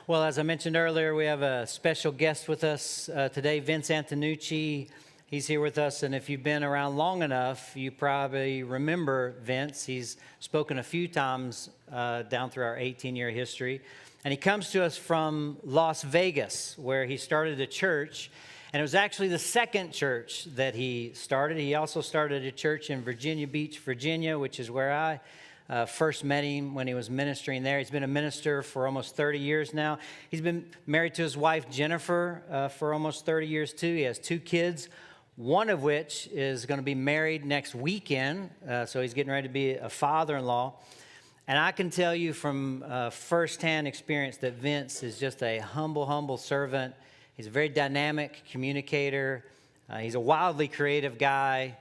Well, as I mentioned earlier, we have a special guest with us today, Vince Antonucci. He's here with us, and if you've been around long enough, you probably remember Vince. He's spoken a few times down through our 18-year history, and he comes to us from Las Vegas, where he started a church, and it was actually the second church that he started. He also started a church in Virginia Beach, Virginia, which is where I first met him when he was ministering there. He's been a minister for almost 30 years now. He's been married to his wife, Jennifer, for almost 30 years, too. He has 2 kids, one of which is going to be married next weekend. So he's getting ready to be a father-in-law. And I can tell you from firsthand experience that Vince is just a humble servant. He's a very dynamic communicator. He's a wildly creative guy.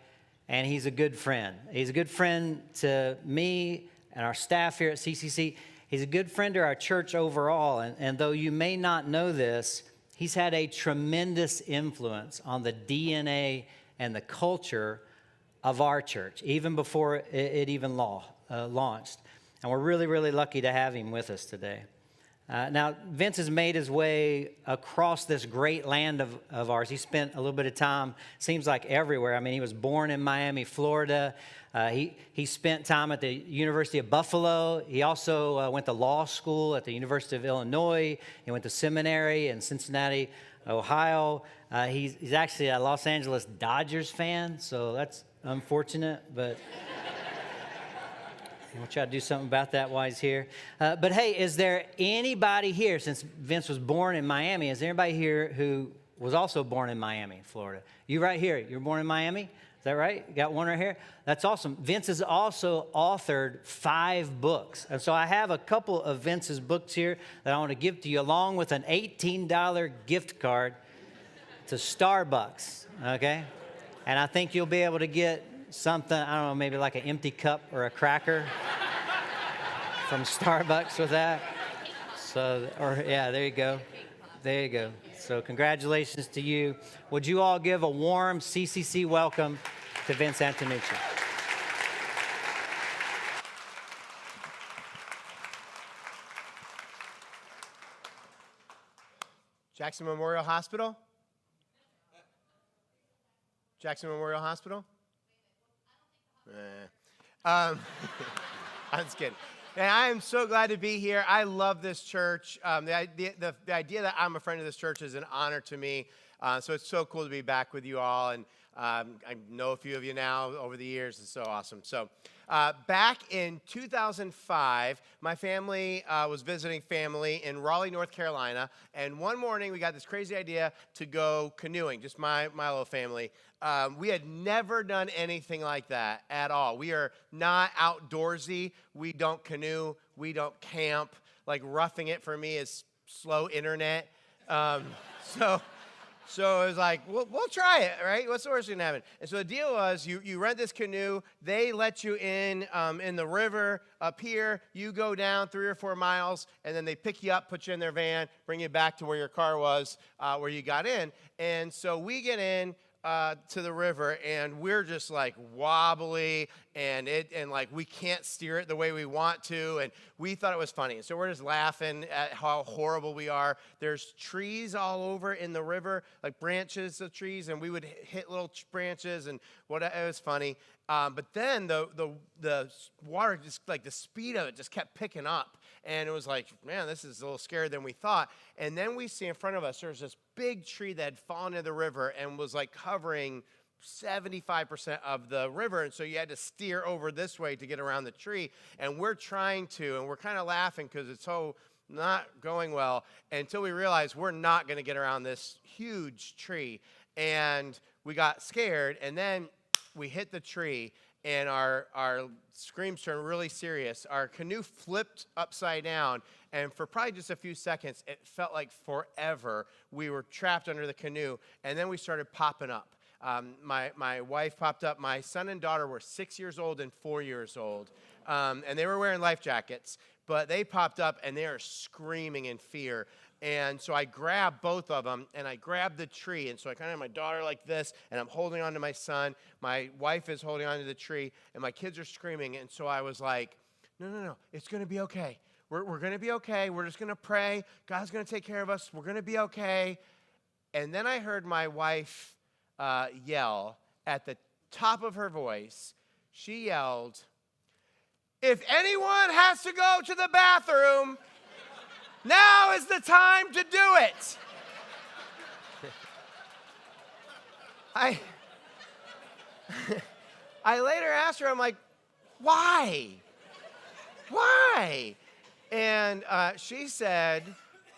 And he's a good friend. He's a good friend to me and our staff here at CCC. He's a good friend to our church overall. And though you may not know this, he's had a tremendous influence on the DNA and the culture of our church, even before it even launched. And we're really lucky to have him with us today. Now, Vince has made his way across this great land of ours. He spent a little bit of time, seems like everywhere. I mean, he was born in Miami, Florida. He spent time at the University of Buffalo. He also went to law school at the University of Illinois. He went to seminary in Cincinnati, Ohio. He's actually a Los Angeles Dodgers fan, so that's unfortunate, but we'll try to do something about that while he's here. But hey, is there anybody here, since Vince was born in Miami, is there anybody here who was also born in Miami, Florida? You right here, you were born in Miami? Is that right? You got one right here? That's awesome. Vince has also authored 5 books. And so I have a couple of Vince's books here that I want to give to you, along with an $18 gift card to Starbucks, okay? And I think you'll be able to get something, I don't know, maybe like an empty cup or a cracker from Starbucks with that. So, or yeah, there you go. There you go. So congratulations to you. Would you all give a warm CCC welcome to Vince Antonucci? Jackson Memorial Hospital? Jackson Memorial Hospital? I'm just kidding. And I am so glad to be here. I love this church. The idea that I'm a friend of this church is an honor to me. So it's so cool to be back with you all. And I know a few of you now over the years. It's so awesome. So back in 2005, my family was visiting family in Raleigh, North Carolina. And one morning, we got this crazy idea to go canoeing, just my little family. We had never done anything like that at all. We are not outdoorsy. We don't canoe. We don't camp. Like, roughing it for me is slow internet. So it was like, we'll try it, right? What's the worst that can happen? And so the deal was, you rent this canoe. They let you in the river up here. You go down 3 or 4 miles, and then they pick you up, put you in their van, bring you back to where your car was, where you got in. And so we get in to the river, and we're just like wobbly, and like we can't steer it the way we want to, and we thought it was funny. And so we're just laughing at how horrible we are. There's trees all over in the river, like branches of trees, and we would hit little branches, and it was funny. But then the water, just like the speed of it just kept picking up. And it was like, man, this is a little scarier than we thought. And then we see in front of us, there's this big tree that had fallen into the river and was like covering 75% of the river. And so you had to steer over this way to get around the tree. And we're trying to, and we're kind of laughing because it's so not going well, until we realize we're not going to get around this huge tree. And we got scared, and then we hit the tree, and our screams turned really serious. Our canoe flipped upside down, and for probably just a few seconds, it felt like forever. We were trapped under the canoe, and then we started popping up. My wife popped up. My son and daughter were 6 years old and 4 years old, and they were wearing life jackets, but they popped up, and they are screaming in fear. And so I grabbed both of them, and I grabbed the tree. And so I kind of have my daughter like this, and I'm holding on to my son. My wife is holding on to the tree, and my kids are screaming. And so I was like, no, it's going to be okay. We're going to be okay. We're just going to pray. God's going to take care of us. We're going to be okay. And then I heard my wife yell at the top of her voice. She yelled, "If anyone has to go to the bathroom, now is the time to do it." I later asked her, I'm like, why? Why? And she said,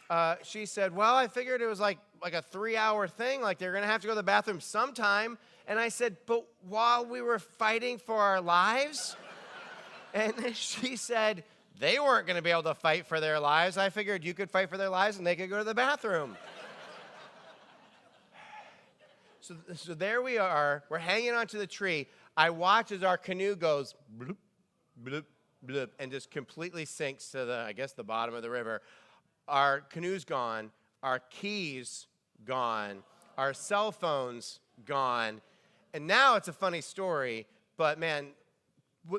well, I figured it was like a 3-hour thing, like they're going to have to go to the bathroom sometime. And I said, but while we were fighting for our lives? And she said, they weren't going to be able to fight for their lives. I figured you could fight for their lives and they could go to the bathroom. So there we are. We're hanging onto the tree. I watch as our canoe goes bloop, bloop, bloop, and just completely sinks to the bottom of the river. Our canoe's gone. Our keys gone. Our cell phones gone. And now it's a funny story, but man,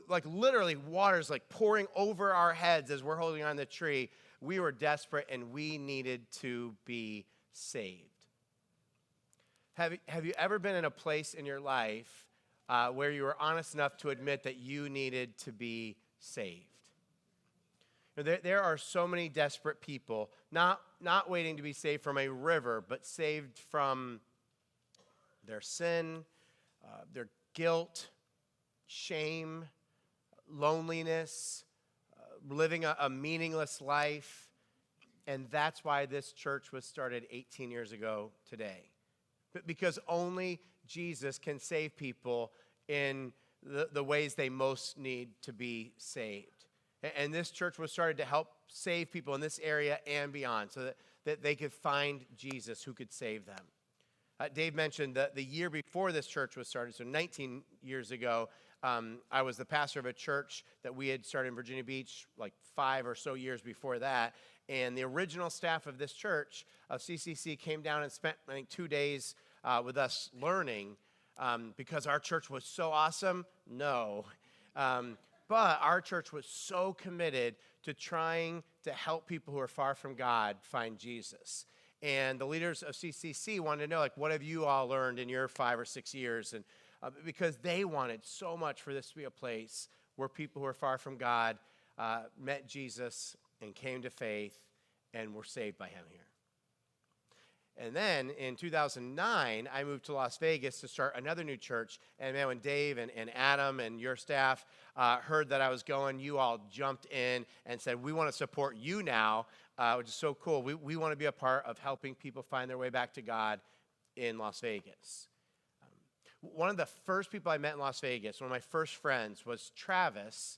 like literally water's like pouring over our heads as we're holding on the tree. We were desperate and we needed to be saved. Have you ever been in a place in your life where you were honest enough to admit that you needed to be saved? There are so many desperate people, not waiting to be saved from a river, but saved from their sin, their guilt, shame, loneliness, living a meaningless life. And that's why this church was started 18 years ago today. Because only Jesus can save people in the ways they most need to be saved. And this church was started to help save people in this area and beyond so that they could find Jesus who could save them. Dave mentioned that the year before this church was started, so 19 years ago, I was the pastor of a church that we had started in Virginia Beach like 5 or so years before that. And the original staff of this church, of CCC, came down and spent, I think, 2 days with us learning because our church was so awesome. No. But our church was so committed to trying to help people who are far from God find Jesus. And the leaders of CCC wanted to know, like, what have you all learned in your 5 or 6 years? And because they wanted so much for this to be a place where people who are far from God met Jesus and came to faith and were saved by him here. And then in 2009, I moved to Las Vegas to start another new church. And man, when Dave and Adam and your staff heard that I was going, you all jumped in and said, we want to support you now, which is so cool. We want to be a part of helping people find their way back to God in Las Vegas. One of the first people I met in Las Vegas, one of my first friends, was Travis,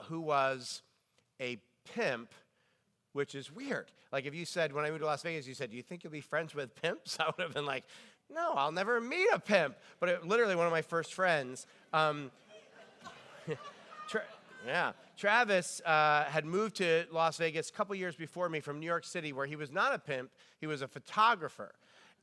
who was a pimp, which is weird. Like if you said, when I moved to Las Vegas, you said, do you think you'll be friends with pimps? I would have been like, no, I'll never meet a pimp. But literally one of my first friends. Travis had moved to Las Vegas a couple years before me from New York City, where he was not a pimp, he was a photographer.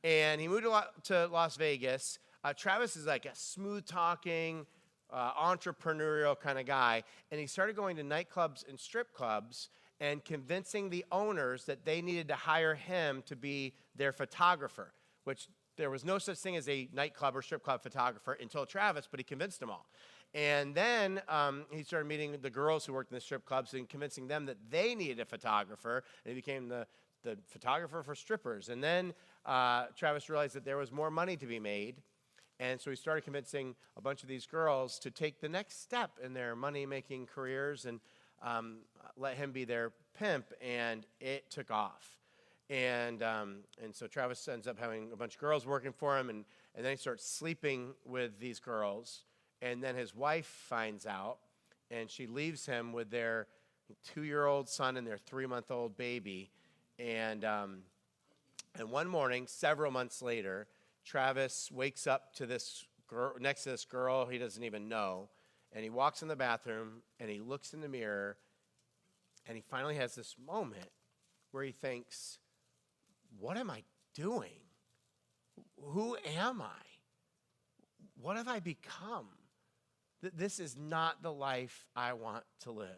And he moved to Las Vegas. Travis is like a smooth-talking, entrepreneurial kind of guy. And he started going to nightclubs and strip clubs and convincing the owners that they needed to hire him to be their photographer, which there was no such thing as a nightclub or strip club photographer until Travis, but he convinced them all. And then he started meeting the girls who worked in the strip clubs and convincing them that they needed a photographer, and he became the photographer for strippers. And then Travis realized that there was more money to be made, and so he started convincing a bunch of these girls to take the next step in their money-making careers and let him be their pimp, and it took off. And so Travis ends up having a bunch of girls working for him, and then he starts sleeping with these girls. And then his wife finds out, and she leaves him with their 2-year-old son and their 3-month-old baby. And one morning, several months later, Travis wakes up to this girl, next to this girl he doesn't even know, and he walks in the bathroom, and he looks in the mirror, and he finally has this moment where he thinks, what am I doing? Who am I? What have I become? This is not the life I want to live.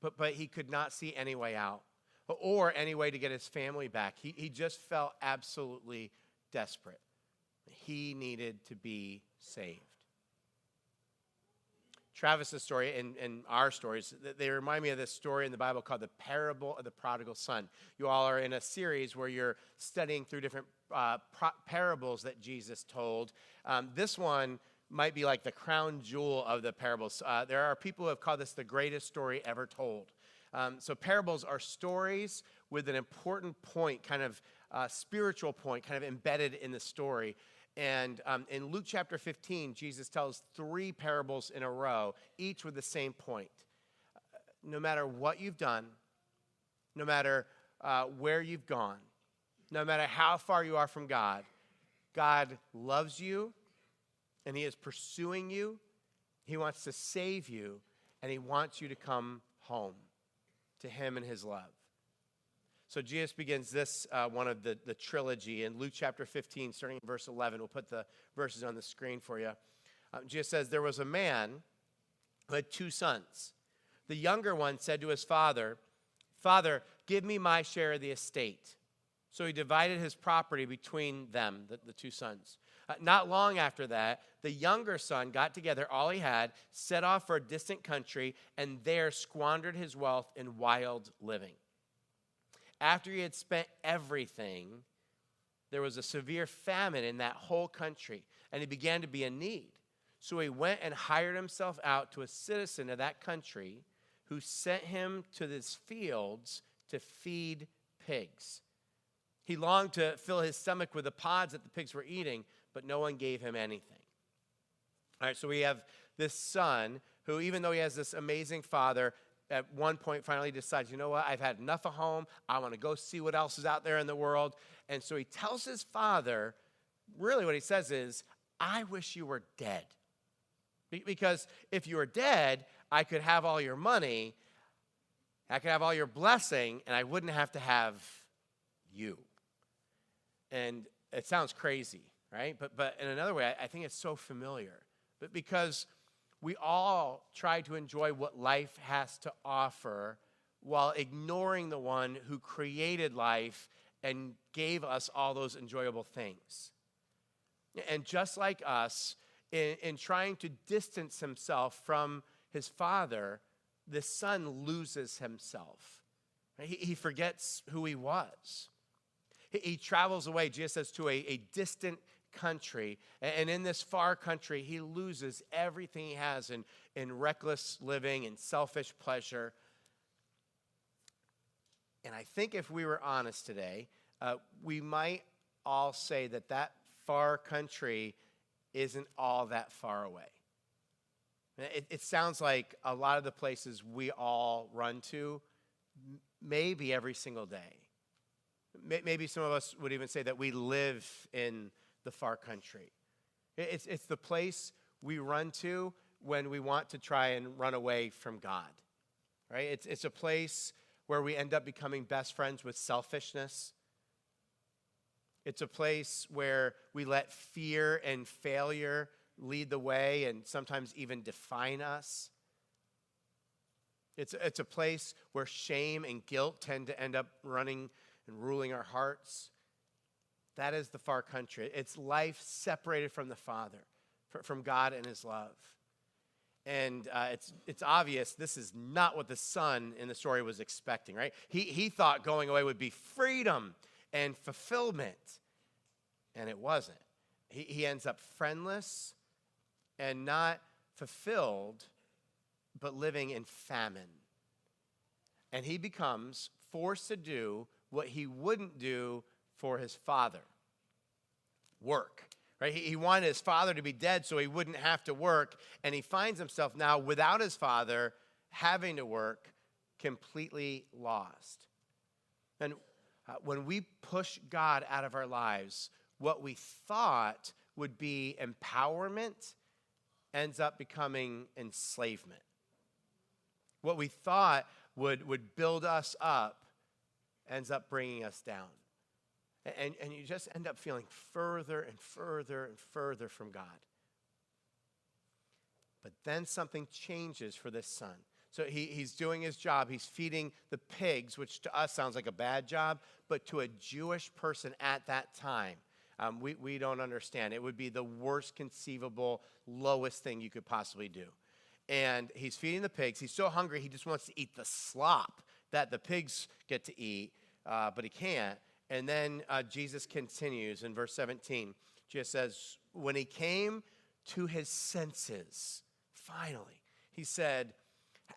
but he could not see any way out or any way to get his family back. He just felt absolutely desperate. He needed to be saved. Travis's story and our stories, they remind me of this story in the Bible called the parable of the prodigal son. You all are in a series where you're studying through different parables that Jesus told. This one might be like the crown jewel of the parables. There are people who have called this the greatest story ever told. So parables are stories with an important point, kind of spiritual point, kind of embedded in the story. And in Luke chapter 15, Jesus tells 3 parables in a row, each with the same point. No matter what you've done, no matter where you've gone, no matter how far you are from God, God loves you, and he is pursuing you. He wants to save you, and he wants you to come home to him and his love. So Jesus begins this one of the trilogy in Luke chapter 15, starting in verse 11. We'll put the verses on the screen for you. Jesus says, there was a man who had 2 sons. The younger one said to his father, "Father, give me my share of the estate." So he divided his property between them, the 2 sons. Not long after that, the younger son got together all he had, set off for a distant country, and there squandered his wealth in wild living. After he had spent everything, there was a severe famine in that whole country, and he began to be in need. So he went and hired himself out to a citizen of that country who sent him to his fields to feed pigs. He longed to fill his stomach with the pods that the pigs were eating, but no one gave him anything. All right, so we have this son who, even though he has this amazing father, at one point finally decides, you know what, I've had enough of home. I want to go see what else is out there in the world. And so he tells his father, really what he says is, I wish you were dead. Because if you were dead, I could have all your money, I could have all your blessing, and I wouldn't have to have you. And it sounds crazy, right? But in another way, I think it's so familiar. But because we all try to enjoy what life has to offer while ignoring the one who created life and gave us all those enjoyable things. And just like us, in trying to distance himself from his father, the son loses himself. He forgets who he was. He travels away, Jesus says, to a distant country. And in this far country, he loses everything he has in reckless living and selfish pleasure. And I think if we were honest today, we might all say that far country isn't all that far away. It sounds like a lot of the places we all run to, maybe every single day. Maybe some of us would even say that we live in the far country. It's the place we run to when we want to try and run away from God, right? It's a place where we end up becoming best friends with selfishness. It's a place where we let fear and failure lead the way and sometimes even define us. It's a place where shame and guilt tend to end up running and ruling our hearts. That is the far country. It's life separated from the Father, from God and his love. And it's obvious this is not what the son in the story was expecting, right? He thought going away would be freedom and fulfillment, and it wasn't. He ends up friendless and not fulfilled, but living in famine. And he becomes forced to do what he wouldn't do for his father. Work, right? He wanted his father to be dead so he wouldn't have to work, and he finds himself now without his father having to work, completely lost. And when we push God out of our lives, what we thought would be empowerment ends up becoming enslavement. What we thought would build us up ends up bringing us down. And you just end up feeling further and further and further from God. But then something changes for this son. So he's doing his job. He's feeding the pigs, which to us sounds like a bad job, but to a Jewish person at that time, we don't understand. It would be the worst conceivable, lowest thing you could possibly do. And he's feeding the pigs. He's so hungry, he just wants to eat the slop that the pigs get to eat, but he can't. And then Jesus continues in verse 17. Jesus says, when he came to his senses, finally, he said,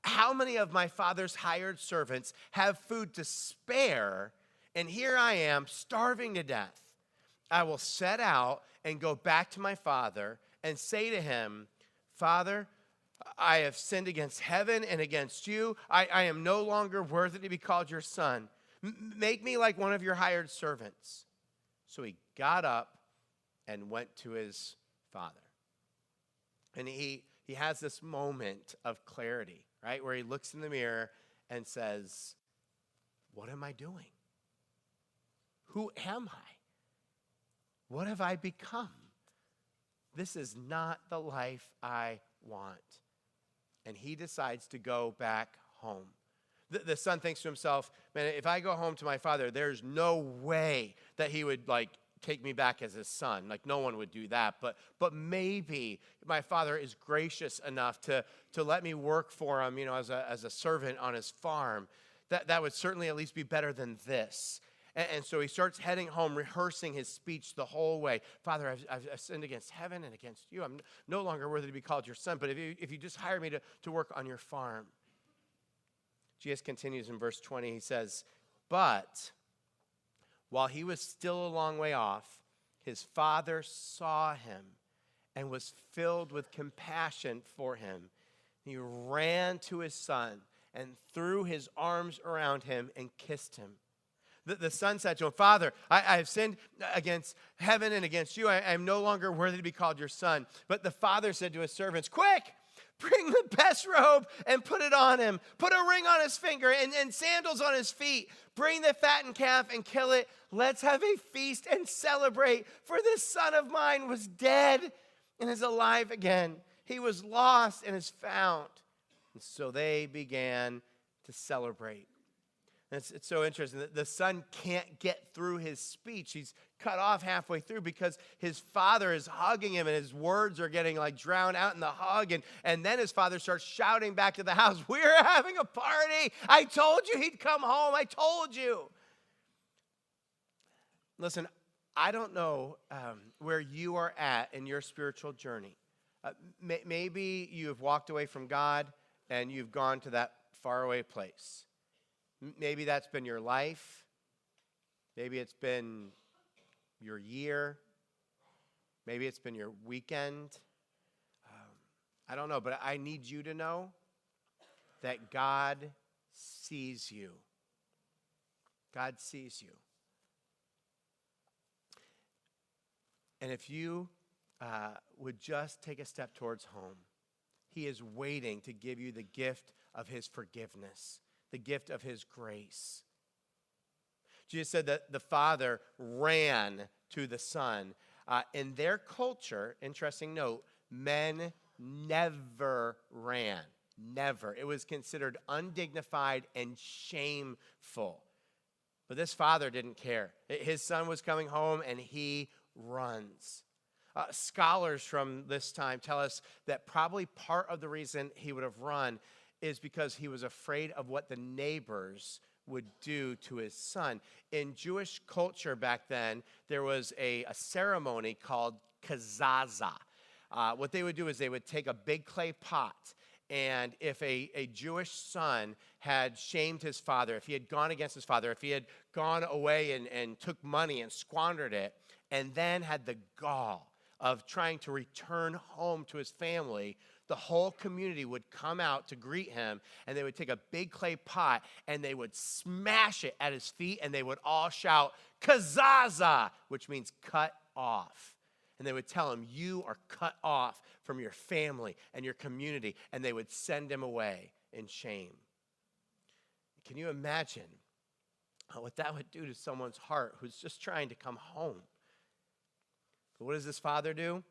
how many of my father's hired servants have food to spare, and here I am starving to death? I will set out and go back to my father and say to him, Father, I have sinned against heaven and against you. I am no longer worthy to be called your son. Make me like one of your hired servants. So he got up and went to his father. And he has this moment of clarity, right, where he looks in the mirror and says, what am I doing? Who am I? What have I become? This is not the life I want. And he decides to go back home. The son thinks to himself, man, if I go home to my father, there's no way that he would take me back as his son. No one would do that. But maybe my father is gracious enough to let me work for him, as a servant on his farm. That would certainly at least be better than this. And so he starts heading home, rehearsing his speech the whole way. Father, I've sinned against heaven and against you. I'm no longer worthy to be called your son. But if you just hire me to work on your farm. Jesus continues in verse 20. He says, but while he was still a long way off, his father saw him and was filled with compassion for him. He ran to his son and threw his arms around him and kissed him. The son said to him, Father, I have sinned against heaven and against you. I am no longer worthy to be called your son. But the father said to his servants, quick, bring the best robe and put it on him. Put a ring on his finger and sandals on his feet. Bring the fattened calf and kill it. Let's have a feast and celebrate. For this son of mine was dead and is alive again. He was lost and is found. And so they began to celebrate. It's so interesting that the son can't get through his speech. He's cut off halfway through because his father is hugging him and his words are getting drowned out in the hug. And then his father starts shouting back to the house, we're having a party. I told you he'd come home. I told you. Listen, I don't know where you are at in your spiritual journey. Maybe you have walked away from God and you've gone to that faraway place. Maybe that's been your life. Maybe it's been your year. Maybe it's been your weekend. I don't know, but I need you to know that God sees you. God sees you. And if you would just take a step towards home, he is waiting to give you the gift of his forgiveness, the gift of his grace. Jesus said that the father ran to the son. In their culture, interesting note, men never ran. Never. It was considered undignified and shameful. But this father didn't care. His son was coming home and he runs. Scholars from this time tell us that probably part of the reason he would have run is because he was afraid of what the neighbors would do to his son. In Jewish culture back then, there was a ceremony called kazaza. What they would do is they would take a big clay pot, and if a Jewish son had shamed his father, if he had gone against his father, if he had gone away and took money and squandered it, and then had the gall of trying to return home to his family, the whole community would come out to greet him, and they would take a big clay pot, and they would smash it at his feet, and they would all shout, kazaza, which means cut off. And they would tell him, you are cut off from your family and your community, and they would send him away in shame. Can you imagine what that would do to someone's heart who's just trying to come home? But what does this father do?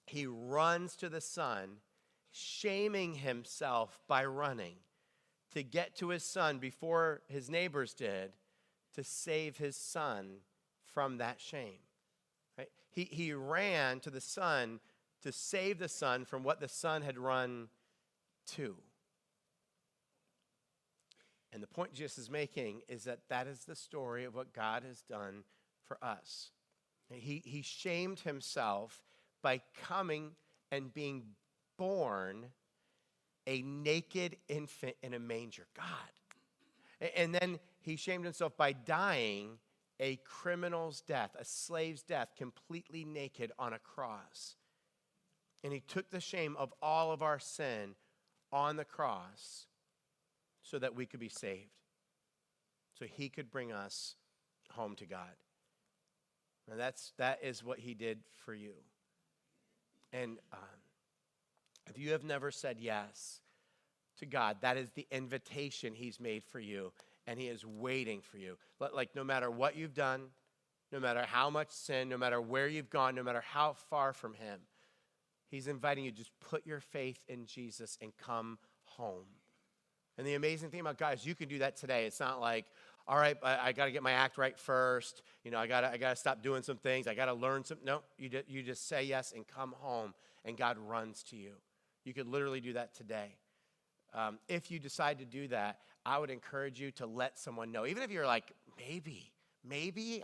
He runs to the son. shaming himself by running to get to his son before his neighbors did, to save his son from that shame. Right? He ran to the son to save the son from what the son had run to. And the point Jesus is making is that that is the story of what God has done for us. He shamed himself by coming and being born a naked infant in a manger. God. And then he shamed himself by dying a criminal's death, a slave's death, completely naked on a cross. And he took the shame of all of our sin on the cross so that we could be saved, so he could bring us home to God. And that is what he did for you. And if you have never said yes to God, that is the invitation he's made for you, and he is waiting for you. Like, no matter what you've done, no matter how much sin, no matter where you've gone, no matter how far from him, he's inviting you to just put your faith in Jesus and come home. And the amazing thing about God is you can do that today. It's not like, all right, I got to get my act right first. I got to stop doing some things. I got to learn some. No, you just say yes and come home, and God runs to you. You could literally do that today. If you decide to do that, I would encourage you to let someone know. Even if you're like, maybe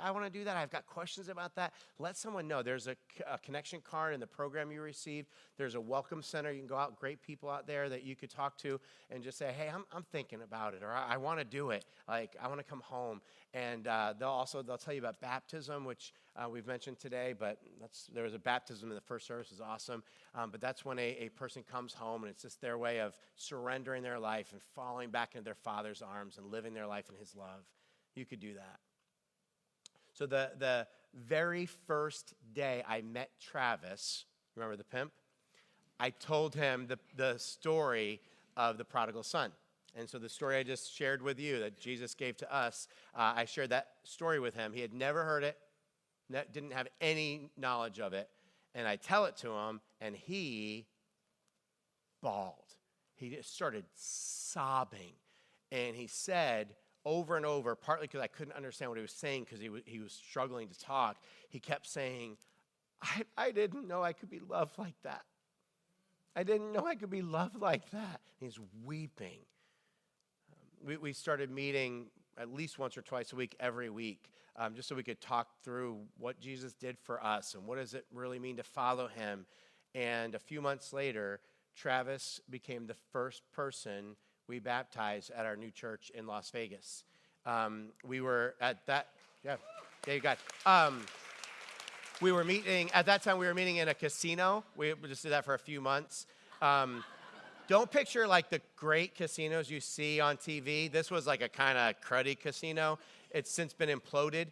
I want to do that. I've got questions about that. Let someone know. There's a connection card in the program you received. There's a welcome center. You can go out, great people out there that you could talk to and just say, hey, I'm thinking about it, or I want to do it. Like, I want to come home. And they'll tell you about baptism, which we've mentioned today, but there was a baptism in the first service. It was awesome. But that's when a person comes home, and it's just their way of surrendering their life and falling back into their Father's arms and living their life in his love. You could do that. So the very first day I met Travis, remember the pimp? I told him the story of the prodigal son. And so the story I just shared with you that Jesus gave to us, I shared that story with him. He had never heard it, didn't have any knowledge of it. And I tell it to him, and he bawled. He just started sobbing. And he said over and over, partly because I couldn't understand what he was saying because he was struggling to talk, he kept saying, I didn't know I could be loved like that. I didn't know I could be loved like that. And he's weeping. We started meeting at least once or twice a week, every week, just so we could talk through what Jesus did for us and what does it really mean to follow him. And a few months later, Travis became the first person we baptized at our new church in Las Vegas. We were at that, yeah, you got. We were meeting, at that time we were meeting in a casino. We just did that for a few months. Don't picture like the great casinos you see on TV. This was like a kind of cruddy casino. It's since been imploded,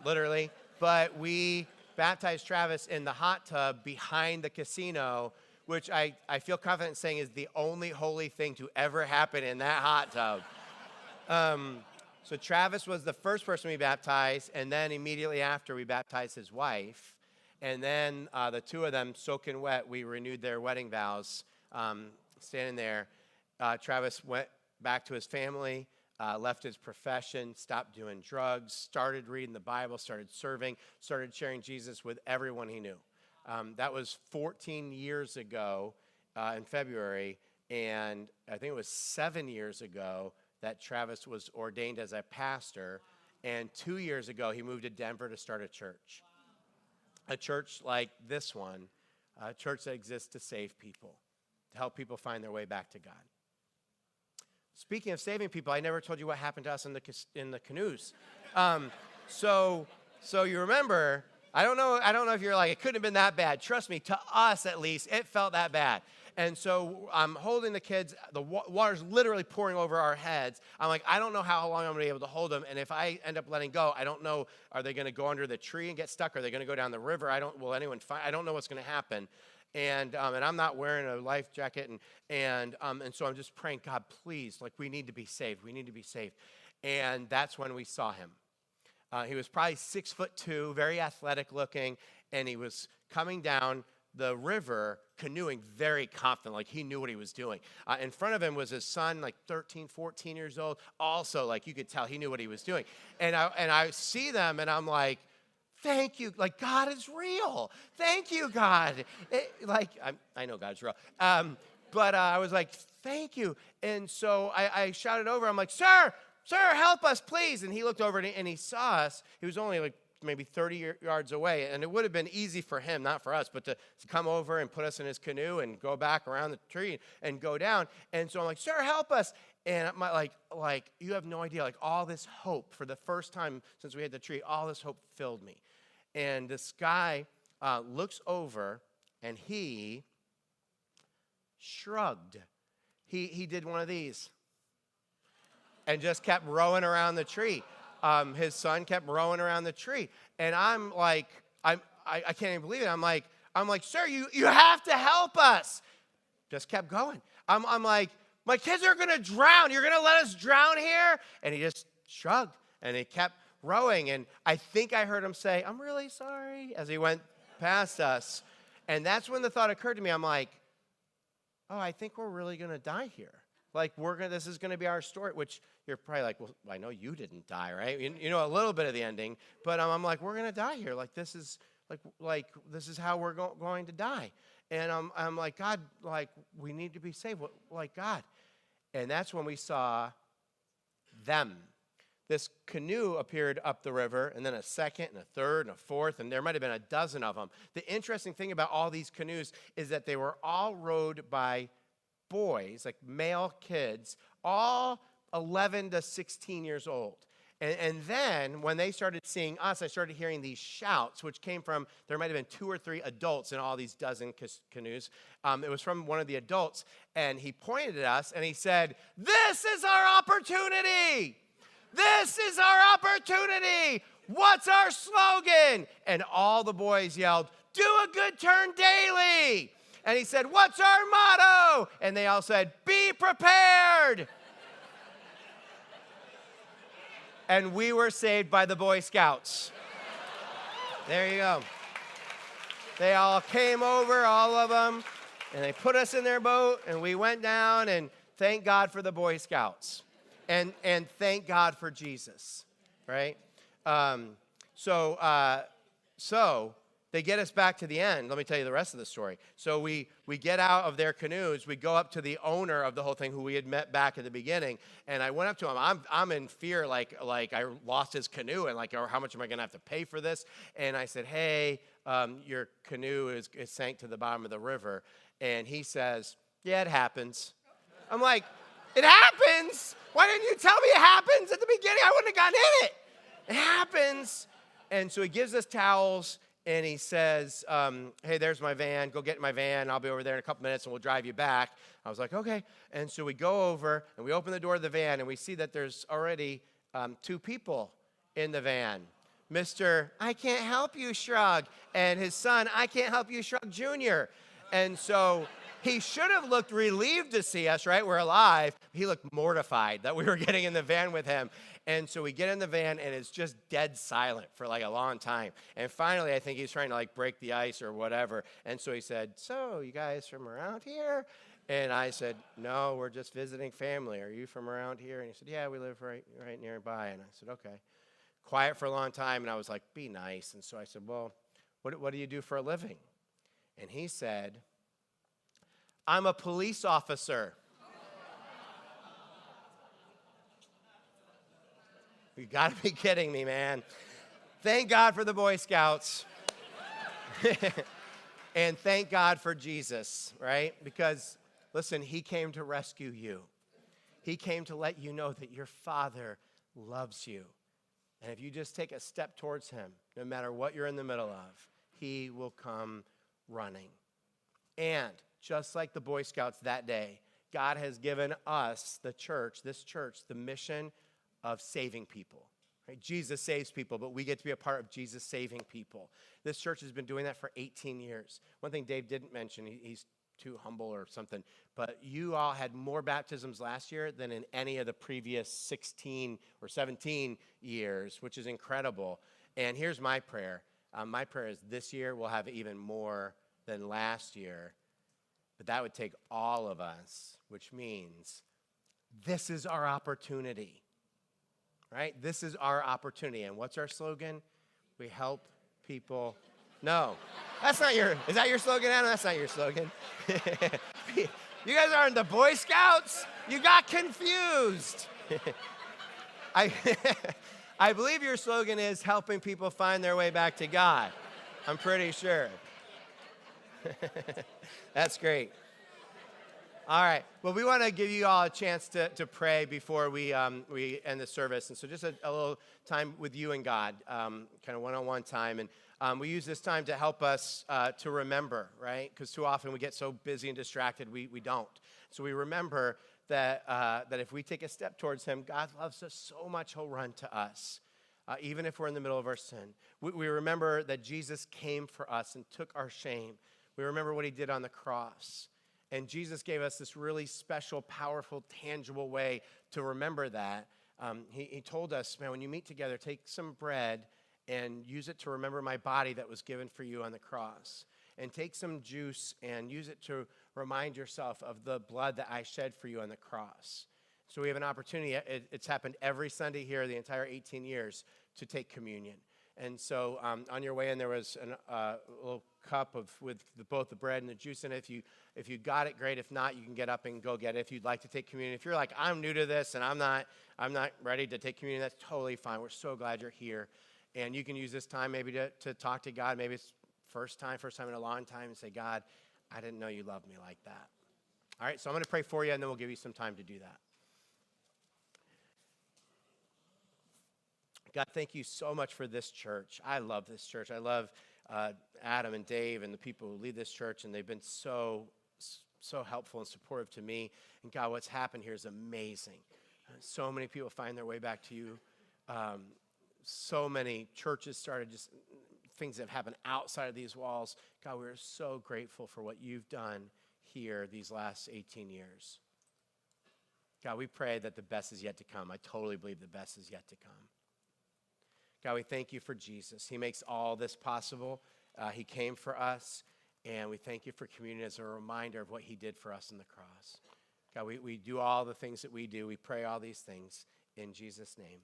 literally. But we baptized Travis in the hot tub behind the casino, which I feel confident saying is the only holy thing to ever happen in that hot tub. So Travis was the first person we baptized, and then immediately after we baptized his wife. And then the two of them, soaking wet, we renewed their wedding vows. Standing there, Travis went back to his family, left his profession, stopped doing drugs, started reading the Bible, started serving, started sharing Jesus with everyone he knew. That was 14 years ago in February, and I think it was 7 years ago that Travis was ordained as a pastor, and 2 years ago he moved to Denver to start a church. A church like this one, a church that exists to save people, to help people find their way back to God. Speaking of saving people, I never told you what happened to us in the canoes. So you remember, I don't know if you're like, it couldn't have been that bad. Trust me, to us at least, it felt that bad. And so I'm holding the kids. The water's literally pouring over our heads. I'm like, I don't know how long I'm going to be able to hold them. And if I end up letting go, I don't know, are they going to go under the tree and get stuck? Are they going to go down the river? I don't know what's going to happen. And I'm not wearing a life jacket. And so I'm just praying, God, please, like, we need to be saved. We need to be saved. And that's when we saw him. He was probably 6'2", very athletic looking, and he was coming down the river canoeing very confident, like he knew what he was doing. In front of him was his son, like 13, 14 years old. Also, like you could tell he knew what he was doing. And I see them and I'm like, thank you. Like, God is real. Thank you, God. I know God's real. But I was like, thank you. And so I shouted over. I'm like, sir, help us, please. And he looked over and he saw us. He was only like maybe 30 yards away. And it would have been easy for him, not for us, but to come over and put us in his canoe and go back around the tree and go down. And so I'm like, sir, help us. And I'm like, you have no idea. Like all this hope for the first time since we had the tree, all this hope filled me. And this guy looks over and he shrugged. He did one of these and just kept rowing around the tree. His son kept rowing around the tree. And I'm like, I can't even believe it. I'm like, sir, you have to help us. Just kept going. I'm like, my kids are going to drown. You're going to let us drown here? And he just shrugged and he kept rowing. And I think I heard him say, I'm really sorry, as he went past us. And that's when the thought occurred to me. I'm like, oh, I think we're really going to die here. Like, this is going to be our story, which you're probably like, well, I know you didn't die, right? You know a little bit of the ending, but I'm like, we're going to die here. Like, this is this is how we're going to die. And I'm like, God, like, we need to be saved. Like, God. And that's when we saw them. This canoe appeared up the river, and then a second, and a third, and a fourth, and there might have been a dozen of them. The interesting thing about all these canoes is that they were all rowed by boys, like male kids, all 11 to 16 years old. And then when they started seeing us, I started hearing these shouts, which came from, there might have been 2 or 3 adults in all these dozen canoes. It was from one of the adults, and he pointed at us, and he said, this is our opportunity. This is our opportunity. What's our slogan? And all the boys yelled, do a good turn daily. And he said, what's our motto? And they all said, be prepared. And we were saved by the Boy Scouts. There you go. They all came over, all of them, and they put us in their boat, and we went down, and thank God for the Boy Scouts. And thank God for Jesus, right? So they get us back to the end. Let me tell you the rest of the story. So we get out of their canoes. We go up to the owner of the whole thing, who we had met back at the beginning. And I went up to him. I'm in fear, like I lost his canoe, and like, or how much am I going to have to pay for this? And I said, hey, your canoe is sank to the bottom of the river. And he says, yeah, it happens. I'm like, it happens? Why didn't you tell me it happens at the beginning? I wouldn't have gotten in it. It happens. And so he gives us towels, and he says, hey, there's my van. Go get in my van. I'll be over there in a couple minutes, and we'll drive you back. I was like, okay. And so we go over, and we open the door of the van, and we see that there's already 2 people in the van. Mr. I can't help you, Shrug, and his son, I can't help you, Shrug Jr. And so he should have looked relieved to see us, right? We're alive. He looked mortified that we were getting in the van with him. And so we get in the van, and it's just dead silent for like a long time. And finally, I think he's trying to like break the ice or whatever. And so he said, so you guys from around here? And I said, no, we're just visiting family. Are you from around here? And he said, yeah, we live right nearby. And I said, okay. Quiet for a long time, and I was like, be nice. And so I said, well, what do you do for a living? And he said, I'm a police officer. You got to be kidding me, man. Thank God for the Boy Scouts. And thank God for Jesus, right? Because, listen, he came to rescue you. He came to let you know that your Father loves you. And if you just take a step towards him, no matter what you're in the middle of, he will come running. And just like the Boy Scouts that day, God has given us, the church, this church, the mission of saving people. Right? Jesus saves people, but we get to be a part of Jesus saving people. This church has been doing that for 18 years. One thing Dave didn't mention, he's too humble or something, but you all had more baptisms last year than in any of the previous 16 or 17 years, which is incredible. And here's my prayer. My prayer is this year we'll have even more than last year, but that would take all of us, which means this is our opportunity, right? This is our opportunity. And what's our slogan? We help people. No, that's not your, is that your slogan, Adam? That's not your slogan. You guys aren't the Boy Scouts? You got confused. I believe your slogan is helping people find their way back to God. I'm pretty sure. That's great. All right. Well, we want to give you all a chance to pray before we end the service. And so just a little time with you and God, kind of one-on-one time. And we use this time to help us to remember, right? Because too often we get so busy and distracted, we don't. So we remember that if we take a step towards him, God loves us so much, he'll run to us, even if we're in the middle of our sin. We remember that Jesus came for us and took our shame. We remember what he did on the cross. And Jesus gave us this really special, powerful, tangible way to remember that. He told us, man, when you meet together, take some bread and use it to remember my body that was given for you on the cross. And take some juice and use it to remind yourself of the blood that I shed for you on the cross. So we have an opportunity. It's happened every Sunday here, the entire 18 years, to take communion. And so on your way in, there was a little cup with both the bread and the juice in it. If you got it, great. If not, you can get up and go get it if you'd like to take communion. If you're like, I'm new to this and I'm not ready to take communion, that's totally fine. We're so glad you're here. And you can use this time maybe to talk to God. Maybe it's first time in a long time, and say, God, I didn't know you loved me like that. All right, so I'm going to pray for you, and then we'll give you some time to do that. God, thank you so much for this church. I love this church. I love Adam and Dave and the people who lead this church, and they've been so helpful and supportive to me. And God, what's happened here is amazing. So many people find their way back to you. So many churches started, just things that have happened outside of these walls. God, we're so grateful for what you've done here these last 18 years. God, we pray that the best is yet to come. I totally believe the best is yet to come. God, we thank you for Jesus. He makes all this possible. He came for us, and we thank you for communion as a reminder of what he did for us on the cross. God, we do all the things that we do. We pray all these things in Jesus' name.